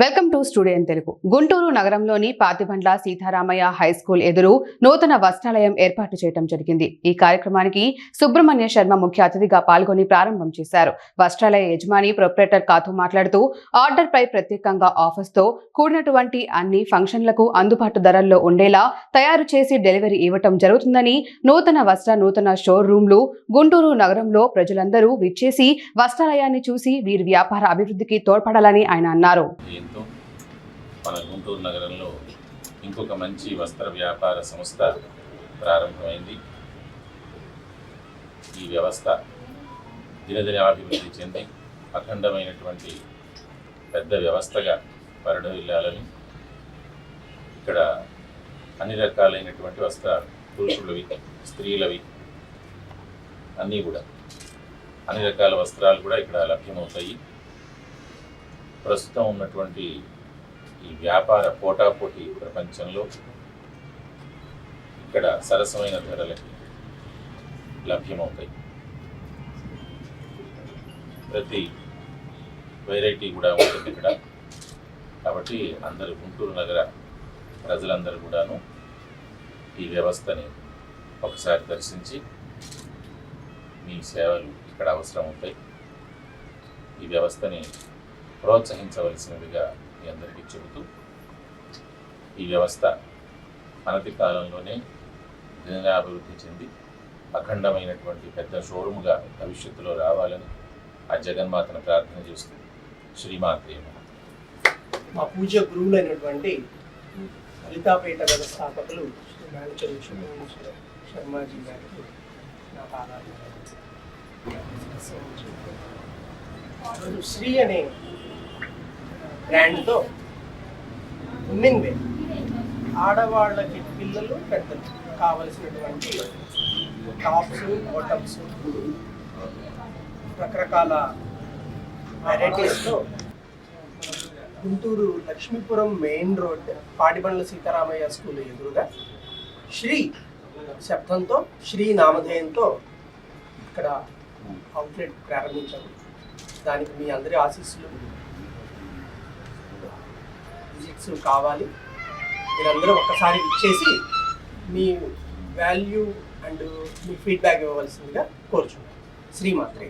Welcome to studio in Telugu. Guntur నగరంలోని Pathibandla Sitaramayya high school ఎదురు నూతన వస్త్రాలయం ఏర్పాటు చేయడం జరిగింది. ఈ కార్యక్రమానికి సుబ్రహ్మణ్య శర్మ ముఖ్య అతిథిగా పాల్గొని ప్రారంభం చేశారు. వస్త్రాలయ యజమాని ప్రొప్రైటర్ కాతు మాట్లాడుతూ ఆర్డర్ పై ప్రత్యేకంగా ఆఫర్స్ తో కూడినటువంటి అన్ని ఫంక్షన్లకు అందుబాటు ధరల్లో ఉండేలా తయారు చేసి డెలివరీ ఇవ్వటం జరుగుతుందని, నూతన షోర్ రూమ్లు గుంటూరు నగరంలో ప్రజలందరూ విచ్చేసి వస్త్రాలయాన్ని చూసి వీరి వ్యాపార అభివృద్ధికి తోడ్పడాలని ఆయన అన్నారు. మన గుంటూరు నగరంలో ఇంకొక మంచి వస్త్ర వ్యాపార సంస్థ ప్రారంభమైంది. ఈ వ్యవస్థ దినదినాభివృద్ధి చెంది అఖండమైనటువంటి పెద్ద వ్యవస్థగా పరిణమిల్లాలని, ఇక్కడ అన్ని రకాలైనటువంటి వస్త్రాలు, పురుషులవి, స్త్రీలవి అన్నీ కూడా అన్ని రకాల వస్త్రాలు కూడా ఇక్కడ లభ్యమవుతాయి. ప్రస్తుతం ఉన్నటువంటి ఈ వ్యాపార పోటాపోటీ ప్రపంచంలో ఇక్కడ సరసమైన ధరలకి లభ్యమవుతాయి. ప్రతి వెరైటీ కూడా ఉంటుంది ఇక్కడ. కాబట్టి అందరూ గుంటూరు నగర ప్రజలందరూ కూడాను ఈ వ్యవస్థని ఒకసారి దర్శించి మీ సేవలు ఇక్కడ అవసరం ఉంటాయి. ఈ వ్యవస్థని ప్రోత్సహించవలసినదిగా మీ అందరికీ చెబుతూ, ఈ వ్యవస్థ అనతి కాలంలోనే దినదినాభివృద్ధి చెంది అఖండమైనటువంటి పెద్ద షోరూమ్గా భవిష్యత్తులో రావాలని ఆ జగన్మాతను ప్రార్థన చేస్తూ శ్రీమాత్రే నమః. మా పూజ్య గురువులైనటువంటి లలితాపేట వ్యవస్థాపకులు శ్రీ మేనేజర్ శర్మాజీ గారికి నా పాదాలు. శ్రీ అనే బ్రాండ్తో ఉమెన్ వేర్, ఆడవాళ్ళకి పిల్లలు పెద్దలు కావలసినటువంటి టాప్స్, బాటమ్స్, రకరకాల వెరైటీస్తో Guntur Lakshmipuram main road Patibandla Seetharamaiah school ఎదురుగా శ్రీ శబ్దంతో, శ్రీ నామధేయంతో ఇక్కడ అవుట్లెట్ ప్రారంభించాము. దానికి మీ అందరి ఆశీస్సులు, విజిట్స్ కావాలి. మీరందరూ ఒక్కసారి ఇచ్చేసి మీ వాల్యూ అండ్ మీ ఫీడ్బ్యాక్ ఇవ్వవలసిందిగా కోరుచున్నాను. శ్రీమాత్రే.